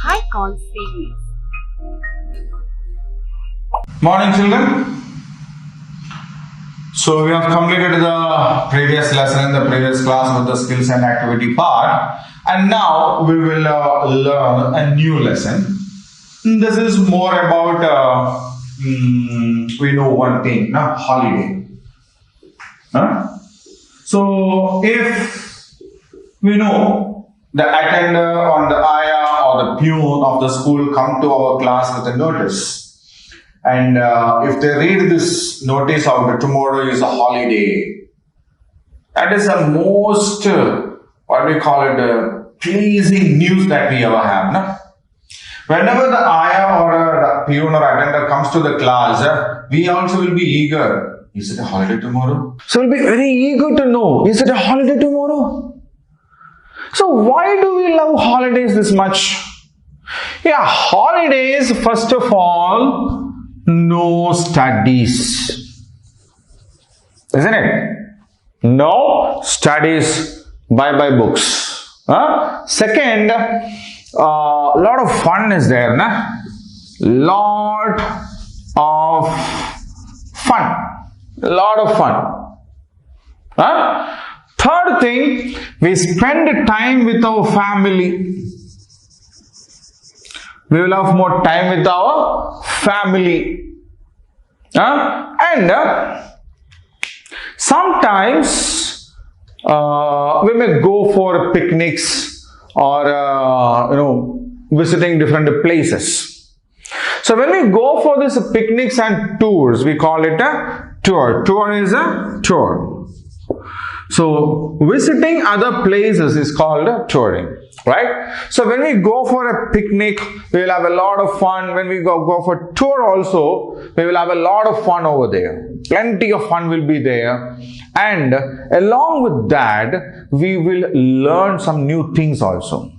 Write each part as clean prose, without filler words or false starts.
Hicon series. Morning, children. So we have completed the previous lesson in the previous class with the skills and activity part, and now we will learn a new lesson. This is more about we know one thing, holiday. So if we know the attender or the ayah or the peon of the school come to our class with a notice, and if they read this notice out that tomorrow is a holiday, that is the most pleasing news that we ever have. No? Whenever the ayah or the peon or attender comes to the class, we also will be eager. Is it a holiday tomorrow? So we'll be very eager to know, is it a holiday tomorrow? So why do we love holidays this much? Yeah, holidays, first of all, no studies. Isn't it? No studies, bye-bye books. Second, lot of fun is there. Lot of fun. Third thing, we spend time with our family. We will have more time with our family. And sometimes we may go for picnics or visiting different places. So when we go for these picnics and tours, we call it a tour. Tour is a tour. So visiting other places is called touring, right? So when we go for a picnic, we will have a lot of fun. When we go for tour also, we will have a lot of fun over there. Plenty of fun will be there. And along with that, we will learn some new things also.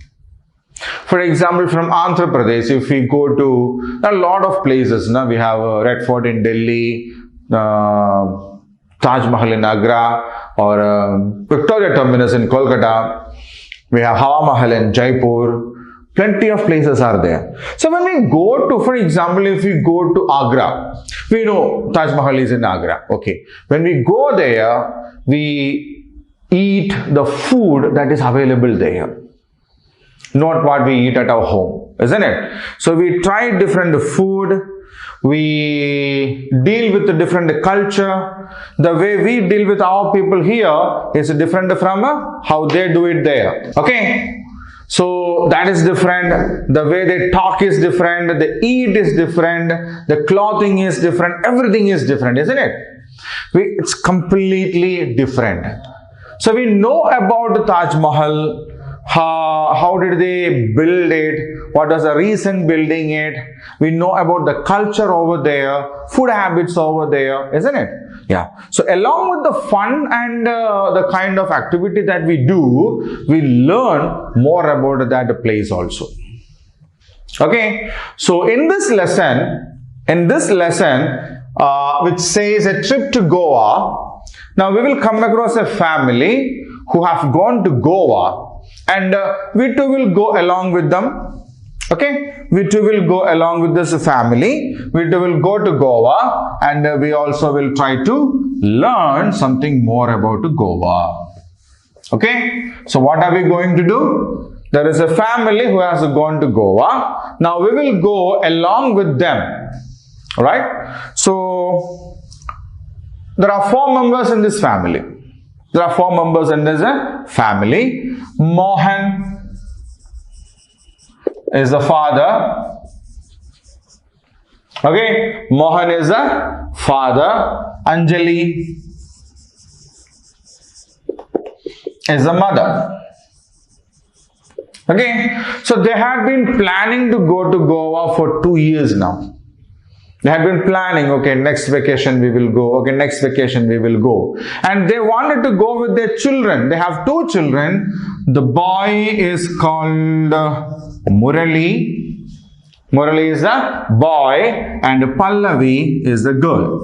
For example, from Andhra Pradesh, if we go to a lot of places, we have Red Fort in Delhi, Taj Mahal in Agra, or Victoria Terminus in Kolkata. We have Hawa Mahal in Jaipur. Plenty of places are there. So when we go to, for example, if we go to Agra, we know Taj Mahal is in Agra. Okay. When we go there, we eat the food that is available there. Not what we eat at our home, isn't it? So we try different food. We deal with a different culture. The way we deal with our people here is different from how they do it there. Okay? So that is different. The way they talk is different. The eat is different. The clothing is different. Everything is different, isn't it? It's completely different. So we know about the Taj Mahal. How did they build it? What was the reason building it? We know about the culture over there, food habits over there, isn't it? Yeah. So along with the fun and the kind of activity that we do, we learn more about that place also. Okay. So in this lesson, which says a trip to Goa, now we will come across a family who have gone to Goa. And we too will go along with them. Okay, we too will go along with this family. We too will go to Goa, and we also will try to learn something more about Goa. Okay, so what are we going to do? There is a family who has gone to Goa. Now we will go along with them. Right? So there are 4 members in this family. There are 4 members in this family. Mohan is the father. Okay, Mohan is the father. Anjali is the mother. Okay, so they have been planning to go to Goa for 2 years now. They had been planning, okay, next vacation we will go, okay, next vacation we will go. And they wanted to go with their children. They have 2 children. The boy is called Murali. Murali is the boy and Pallavi is the girl.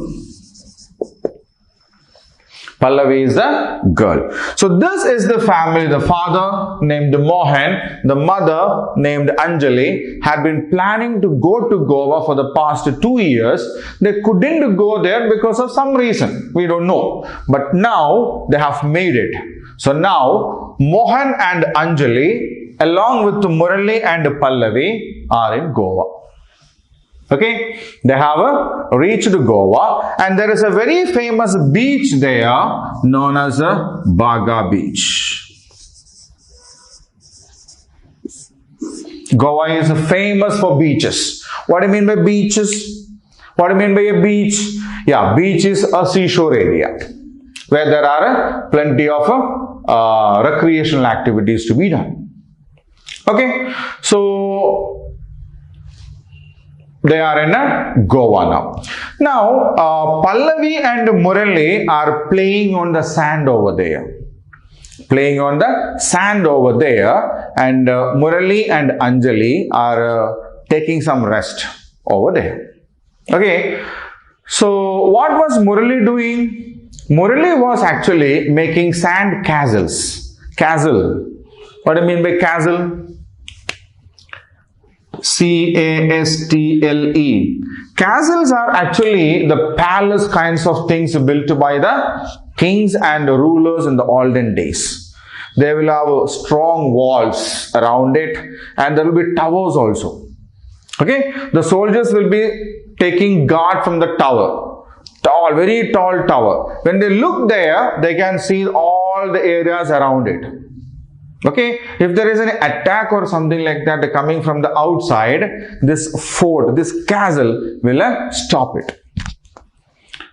Pallavi is the girl. So this is the family. The father named Mohan, the mother named Anjali had been planning to go to Goa for the past 2 years. They couldn't go there because of some reason. We don't know. But now they have made it. So now Mohan and Anjali along with Murali and Pallavi are in Goa. Okay, they have reached Goa and there is a very famous beach there known as Baga Beach. Goa is famous for beaches. What do you mean by beaches? What do you mean by a beach? Yeah, beach is a seashore area where there are plenty of recreational activities to be done. Okay, so they are in Goa now. Now, Pallavi and Murali are playing on the sand over there. Playing on the sand over there, and Murali and Anjali are taking some rest over there. Okay, so what was Murali doing? Murali was actually making sand castles. Castle. What do you mean by castle? C-A-S-T-L-E. Castles are actually the palace kinds of things built by the kings and rulers in the olden days. They will have strong walls around it and there will be towers also. Okay, the soldiers will be taking guard from the tower. Tall, very tall tower. When they look there, they can see all the areas around it. Okay, if there is an attack or something like that coming from the outside, this fort, this castle will stop it.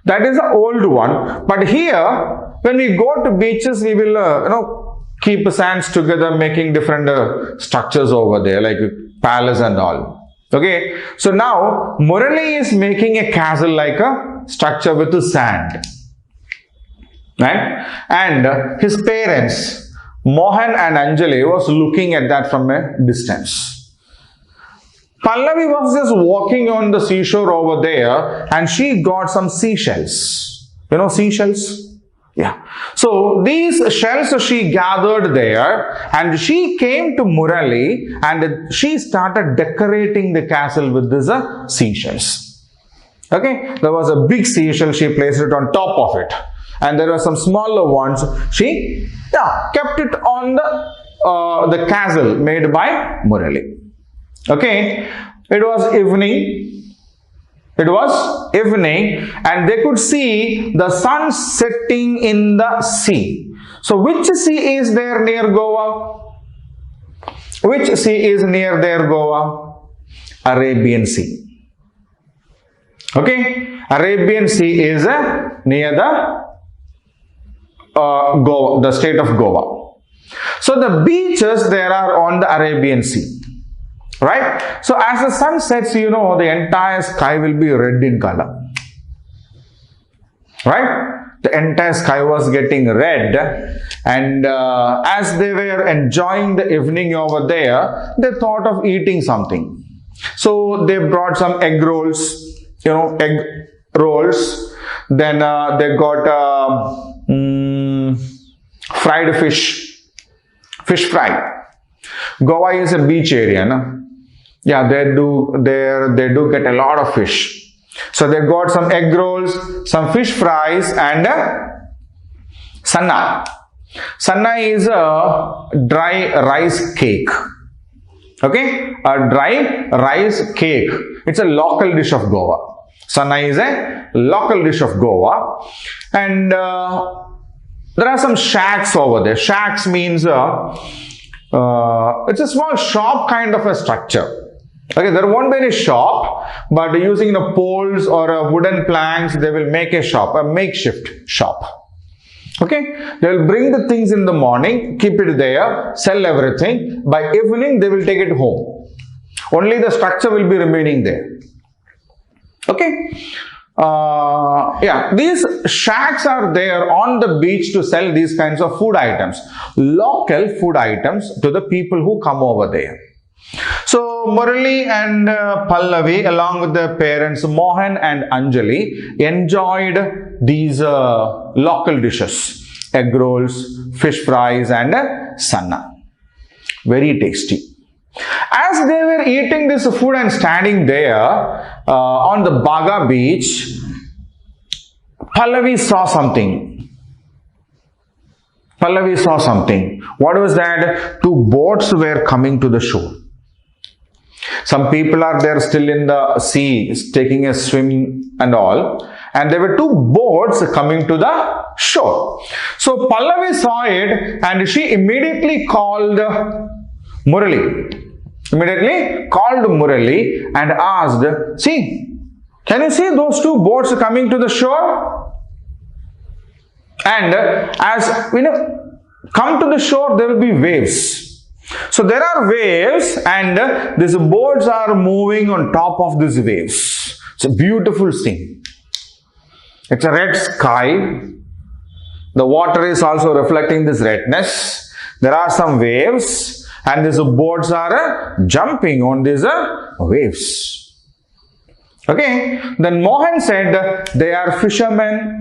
That is the old one. But here, when we go to beaches, we will, keep sands together, making different structures over there, like palace and all. Okay, so now Murali is making a castle like a structure with the sand, right? And his parents, Mohan and Anjali, was looking at that from a distance. Pallavi was just walking on the seashore over there and she got some seashells. You know seashells? Yeah. So these shells she gathered there and she came to Murali and she started decorating the castle with these seashells. Okay. There was a big seashell, she placed it on top of it. And there were some smaller ones. She kept it on the castle made by Murali. Okay, it was evening. It was evening, and they could see the sun setting in the sea. So, which sea is there near Goa? Which sea is near there Goa? Arabian Sea. Okay, Arabian Sea is near the Goa, the state of Goa. So the beaches there are on the Arabian Sea, right? So as the sun sets, the entire sky will be red in color, right? The entire sky was getting red, and as they were enjoying the evening over there, they thought of eating something. So they brought some egg rolls, egg rolls. Then they got fried fish fry. Goa is a beach area, no? Yeah, they do get a lot of fish. So they got some egg rolls, some fish fries, and sanna. Sanna is a dry rice cake. Okay, a dry rice cake. It's a local dish of Goa. Sanna is a local dish of Goa, and there are some shacks over there. Shacks means it's a small shop kind of a structure. Okay, there won't be any shop, but using poles or wooden planks, they will make a shop, a makeshift shop. Okay, they will bring the things in the morning, keep it there, sell everything. By evening, they will take it home. Only the structure will be remaining there. Okay, these shacks are there on the beach to sell these kinds of food items, local food items to the people who come over there. So Murali and Pallavi along with their parents Mohan and Anjali enjoyed these local dishes, egg rolls, fish fries and sanna. Very tasty. As they were eating this food and standing there on the Baga beach, Pallavi saw something. Pallavi saw something. What was that? Two boats were coming to the shore. Some people are there still in the sea, taking a swim and all. And there were two boats coming to the shore. So Pallavi saw it and she immediately called Murali. Immediately called Murali and asked, see, can you see those two boats coming to the shore? And as come to the shore, there will be waves. So there are waves and these boats are moving on top of these waves. It's a beautiful scene. It's a red sky. The water is also reflecting this redness. There are some waves and these boats are jumping on these waves. Okay. Then Mohan said they are fishermen.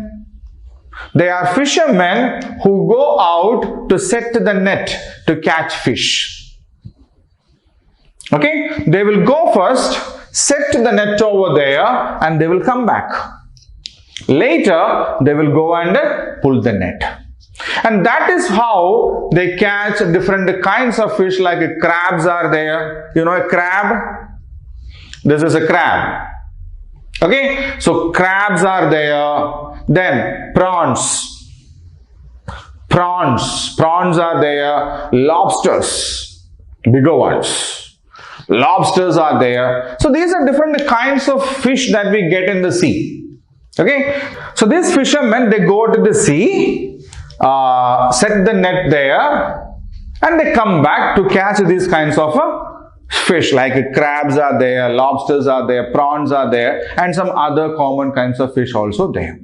They are fishermen who go out to set the net to catch fish. Okay. They will go first, set the net over there and they will come back. Later, they will go and pull the net. And that is how they catch different kinds of fish, like crabs are there. You know a crab? This is a crab. Okay, so crabs are there. Then prawns. Prawns are there. Lobsters, bigger ones. Lobsters are there. So these are different kinds of fish that we get in the sea. Okay, so these fishermen, they go to the sea, set the net there and they come back to catch these kinds of fish, like crabs are there, lobsters are there, prawns are there and some other common kinds of fish also there.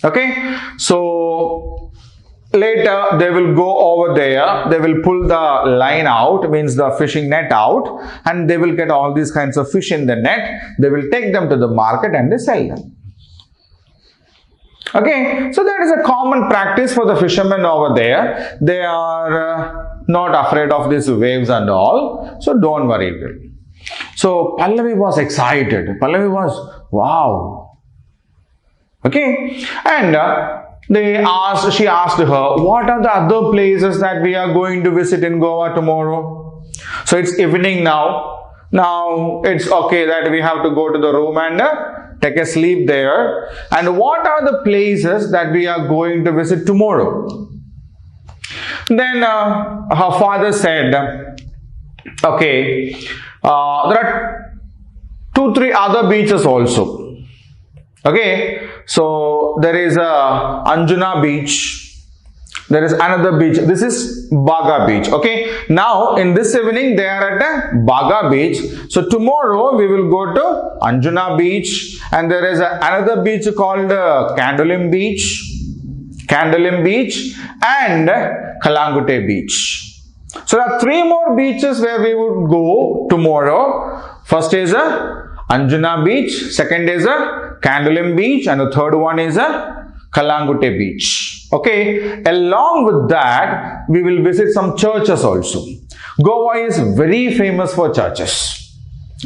Okay, so later they will go over there, they will pull the line out, means the fishing net out, and they will get all these kinds of fish in the net. They will take them to the market and they sell them. Okay, so that is a common practice for the fishermen over there. They are not afraid of these waves and all. So don't worry. So Pallavi was excited. Pallavi was, wow. Okay, and she asked her, what are the other places that we are going to visit in Goa tomorrow? So it's evening now. Now it's okay that we have to go to the room and take a sleep there. And what are the places that we are going to visit tomorrow? Then her father said, okay, there are 2-3 other beaches also. Okay, so there is Anjuna beach. There is another beach. This is Baga beach. Okay. Now in this evening they are at Baga beach. So tomorrow we will go to Anjuna beach, and there is another beach called Candolim beach, and Kalangute beach. So there are 3 more beaches where we would go tomorrow. First is Anjuna beach, second is Candolim beach, and the third one is Kalangute beach. Okay, along with that, we will visit some churches also. Goa is very famous for churches.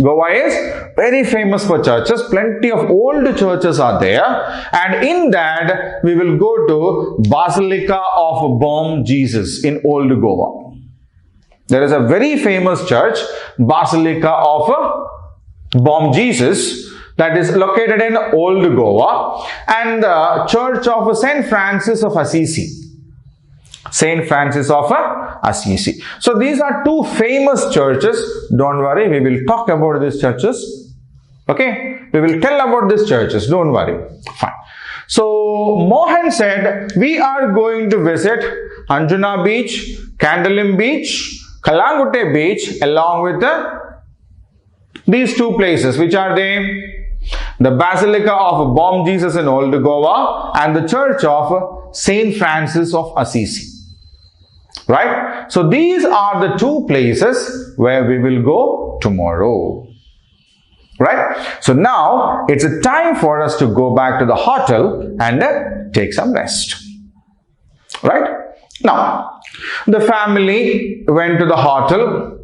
Goa is very famous for churches. Plenty of old churches are there. And in that, we will go to Basilica of Bom Jesus in Old Goa. There is a very famous church, Basilica of Bom Jesus, that is located in Old Goa, and the Church of Saint Francis of Assisi. Saint Francis of Assisi. So these are 2 famous churches. Don't worry, we will talk about these churches. Okay, we will tell about these churches. Don't worry. Fine. So Mohan said, we are going to visit Anjuna beach, Candolim beach, Kalangute beach, along with these 2 places. Which are they? The Basilica of Bom Jesus in Old Goa and the Church of Saint Francis of Assisi. Right? So these are the 2 places where we will go tomorrow. Right? So now it's a time for us to go back to the hotel and take some rest. Right? Now, the family went to the hotel,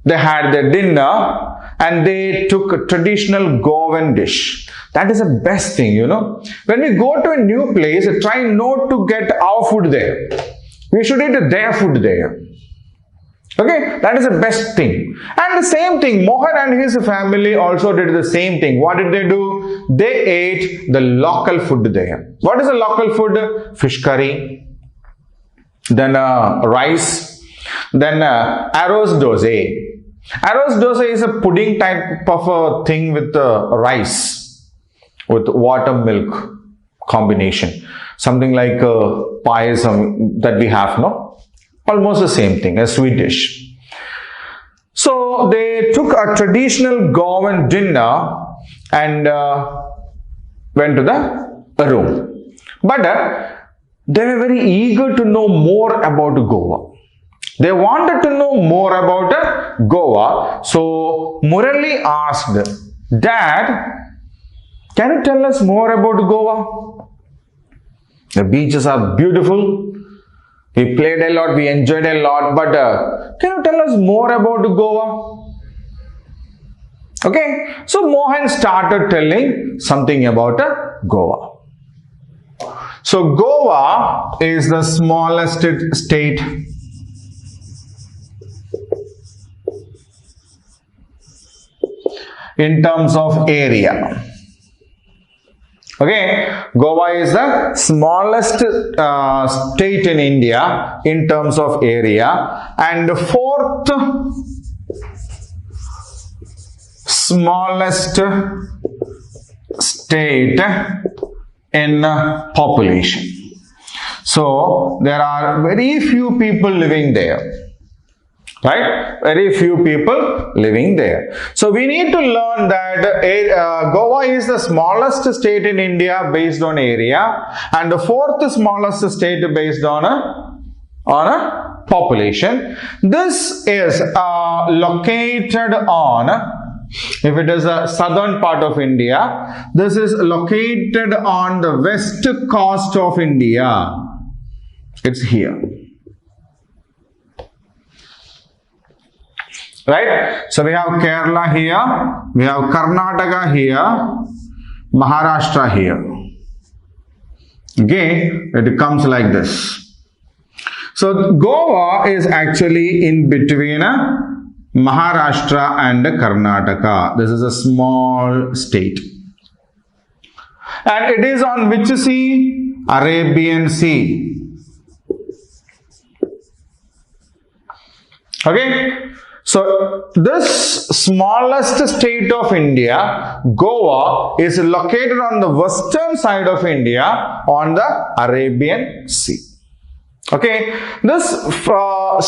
they had their dinner, and they took a traditional Goan dish. That is the best thing, you know. When we go to a new place, try not to get our food there. We should eat their food there. Okay, that is the best thing. And the same thing, Mohan and his family also did the same thing. What did they do? They ate the local food there. What is the local food? Fish curry, then rice, then arroz dosa. Arroz dosa is a pudding type of a thing with rice, with water milk combination. Something like payasam that we have, no? Almost the same thing, a sweet dish. So they took a traditional Goan dinner and went to the room. But they were very eager to know more about Goa. They wanted to know more about Goa. So Murali asked, Dad, can you tell us more about Goa? The beaches are beautiful. We played a lot, we enjoyed a lot, but can you tell us more about Goa? Okay, so Mohan started telling something about Goa. So Goa is the smallest state in terms of area. Okay, Goa is the smallest state in India in terms of area and the fourth smallest state in population. So there are very few people living there. Right? Very few people living there. So we need to learn that Goa is the smallest state in India based on area and the fourth smallest state based on a population. This is located on, if it is a southern part of India, this is located on the west coast of India. It's here. Right? So we have Kerala here, we have Karnataka here, Maharashtra here. Okay, it comes like this. So Goa is actually in between Maharashtra and Karnataka. This is a small state. And it is on which sea? Arabian Sea. Okay. So this smallest state of India, Goa, is located on the western side of India on the Arabian Sea. Okay, this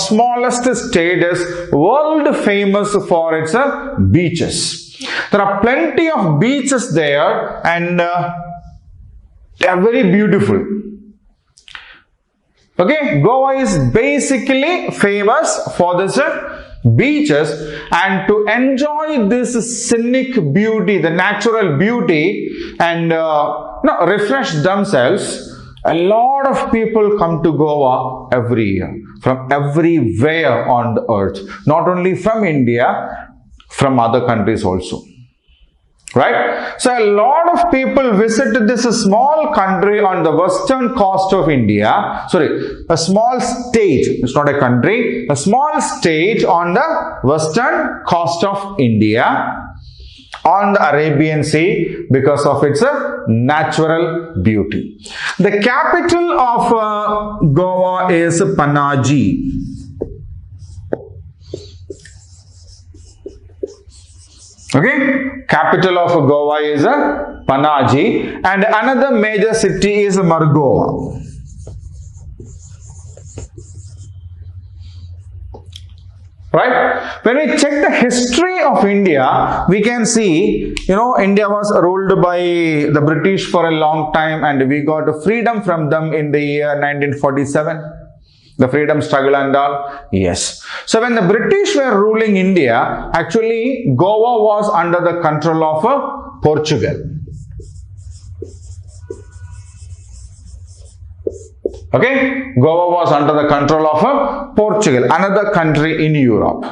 smallest state is world famous for its beaches. There are plenty of beaches there and they are very beautiful. Okay, Goa is basically famous for this beaches, and to enjoy this scenic beauty, the natural beauty, and refresh themselves, a lot of people come to Goa every year from everywhere on the earth, not only from India, from other countries also. Right? So a lot of people visit this small country on the western coast of India. Sorry, a small state. It's not a country. A small state on the western coast of India on the Arabian Sea because of its natural beauty. The capital of Goa is Panaji. Okay, capital of Goa is Panaji and another major city is Margoa. Right? When we check the history of India, we can see, India was ruled by the British for a long time and we got freedom from them in the year 1947. The freedom struggle and all? Yes. So when the British were ruling India, actually Goa was under the control of Portugal. Okay, Goa was under the control of Portugal, another country in Europe.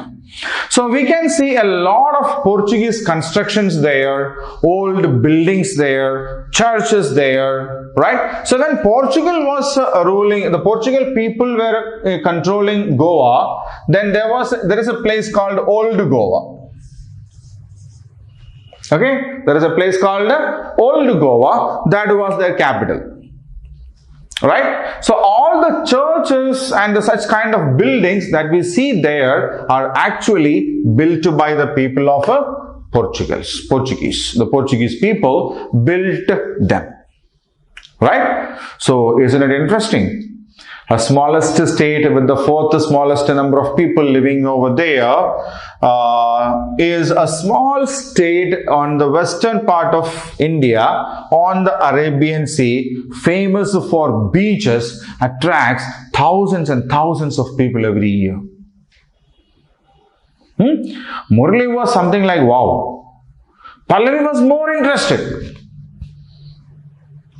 So we can see a lot of Portuguese constructions there, old buildings there, churches there, right? So when Portugal was ruling, the Portugal people were controlling Goa, then there is a place called Old Goa. Okay, there is a place called Old Goa, that was their capital. Right? So all the churches and such kind of buildings that we see there are actually built by the people of Portuguese. The Portuguese people built them. Right? So isn't it interesting? A smallest state with the fourth smallest number of people living over there is a small state on the western part of India on the Arabian Sea, famous for beaches, attracts thousands and thousands of people every year. Murli was something like, wow. Pallavi was more interested.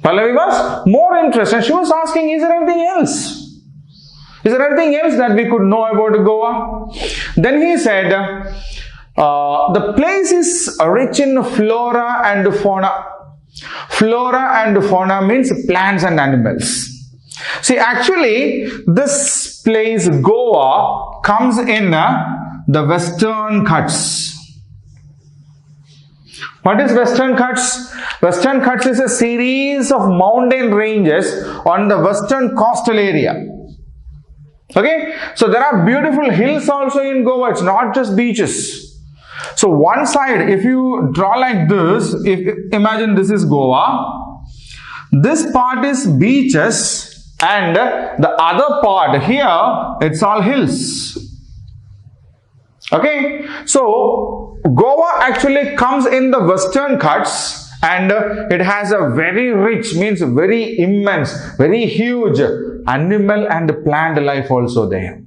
Pallavi was more interested. She was asking, is there anything else? Is there anything else that we could know about Goa? Then he said, the place is rich in flora and fauna. Flora and fauna means plants and animals. See, actually, this place, Goa, comes in the Western Ghats. What is Western Ghats? Western Ghats is a series of mountain ranges on the western coastal area. Okay, so there are beautiful hills also in Goa. It's not just beaches. So one side, if you draw like this, imagine this is Goa. This part is beaches and the other part here, it's all hills. Okay, so Goa actually comes in the Western Ghats and it has a very rich, means very immense, very huge animal and plant life also there.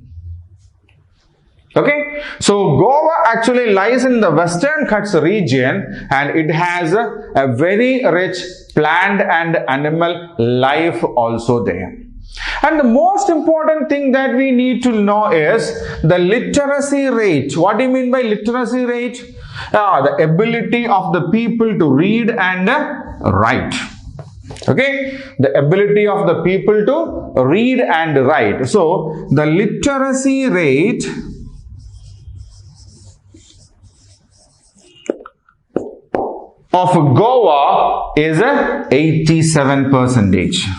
Okay, so Goa actually lies in the Western Ghats region and it has a very rich plant and animal life also there. And the most important thing that we need to know is the literacy rate. What do you mean by literacy rate? The ability of the people to read and write. Okay, the ability of the people to read and write. So the literacy rate of Goa is 87%.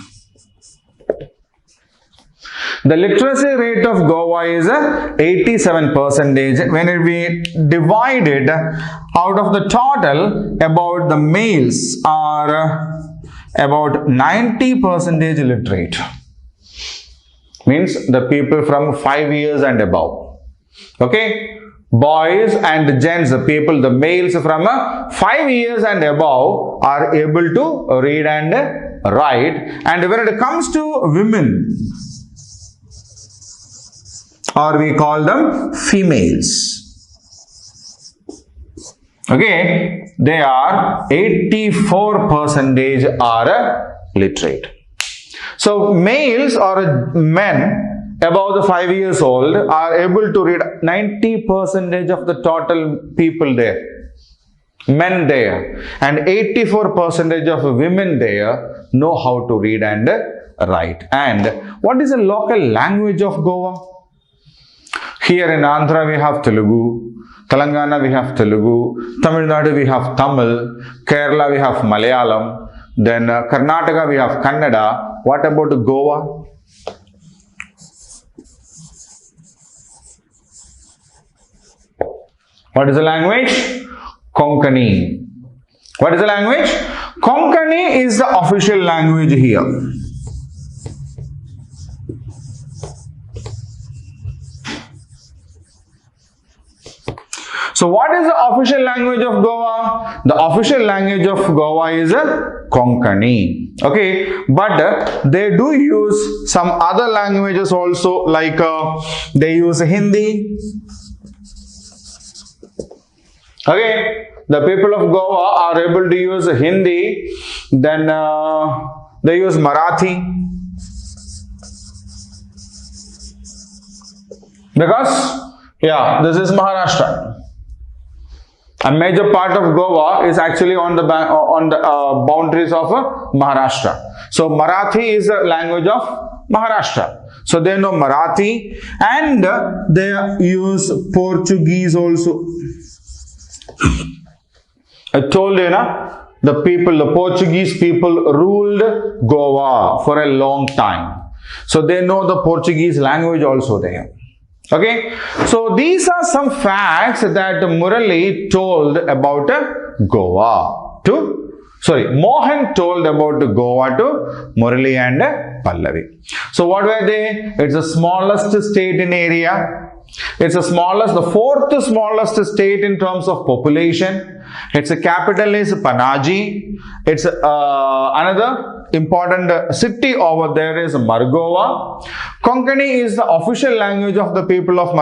The literacy rate of Goa is 87%. When we divide it out of the total, about the males are about 90% literate. Means the people from 5 years and above. Okay, boys and gents, the people, the males from 5 years and above are able to read and write. And when it comes to women, or we call them females, okay, they are 84% are literate. So males or men above the 5 years old are able to read 90% of the total people there, men there, and 84% of women there know how to read and write. And what is the local language of Goa? Here in Andhra we have Telugu, Telangana we have Telugu, Tamil Nadu we have Tamil, Kerala we have Malayalam, then Karnataka we have Kannada. What about Goa? What is the language? Konkani. What is the language? Konkani is the official language here. So what is the official language of Goa? The official language of Goa is Konkani. Okay, but they do use some other languages also, like they use Hindi. Okay, the people of Goa are able to use Hindi, then they use Marathi, because this is Maharashtra. A major part of Goa is actually on the boundaries of Maharashtra. So Marathi is a language of Maharashtra. So they know Marathi, and they use Portuguese also. I told you, the Portuguese people ruled Goa for a long time. So they know the Portuguese language also there. Okay, so these are some facts that Murali told about Goa Mohan told about Goa to Murali and Pallavi. So what were they? It's the smallest state in area. It's the fourth smallest state in terms of population. Its capital is Panaji. It's another important city over there is Margova. Konkani is the official language of the people of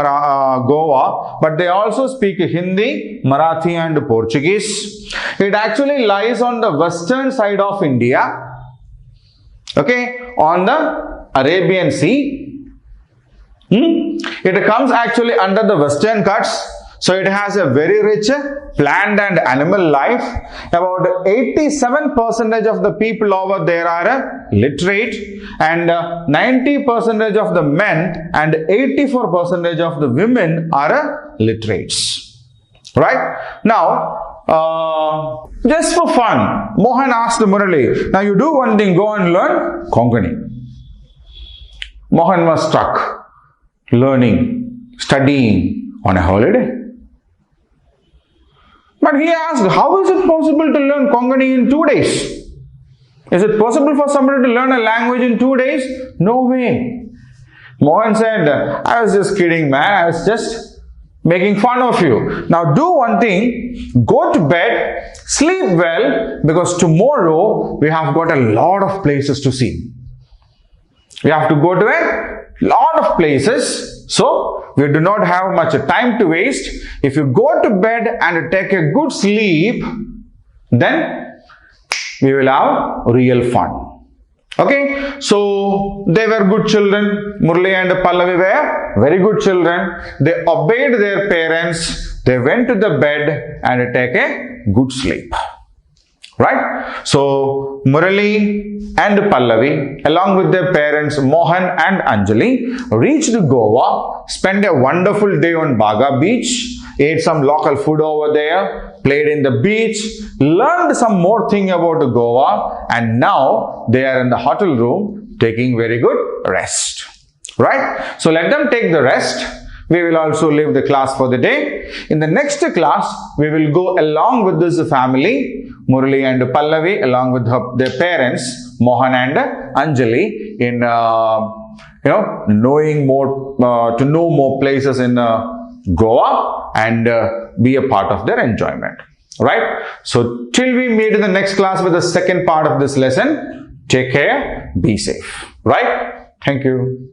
Goa, but they also speak Hindi, Marathi and Portuguese. It actually lies on the western side of India, okay, on the Arabian Sea. It comes actually under the Western Ghats, so it has a very rich plant and animal life. About 87% of the people over there are literate, and 90% of the men and 84% of the women are literates. Right? Now, just for fun, Mohan asked Murali, now you do one thing, go and learn Konkani. Mohan was stuck, learning, studying on a holiday. But he asked, how is it possible to learn Konkani in 2 days? Is it possible for somebody to learn a language in 2 days? No way. Mohan said, I was just kidding, man. I was just making fun of you. Now do one thing, go to bed, sleep well, because tomorrow we have got a lot of places to see. We have to go to a lot of places, so we do not have much time to waste. If you go to bed and take a good sleep, then we will have real fun. Okay, so they were good children. Murali and Pallavi were very good children. They obeyed their parents. They went to the bed and take a good sleep. Right? So Murali and Pallavi, along with their parents Mohan and Anjali, reached Goa, spent a wonderful day on Baga beach, ate some local food over there, played in the beach, learned some more thing about Goa, and now they are in the hotel room taking very good rest. Right? So let them take the rest. We will also leave the class for the day. In the next class, we will go along with this family, Murali and Pallavi, along with their parents, Mohan and Anjali, in knowing more, to know more places in Goa and be a part of their enjoyment. Right? So till we meet in the next class with the second part of this lesson, take care, be safe. Right? Thank you.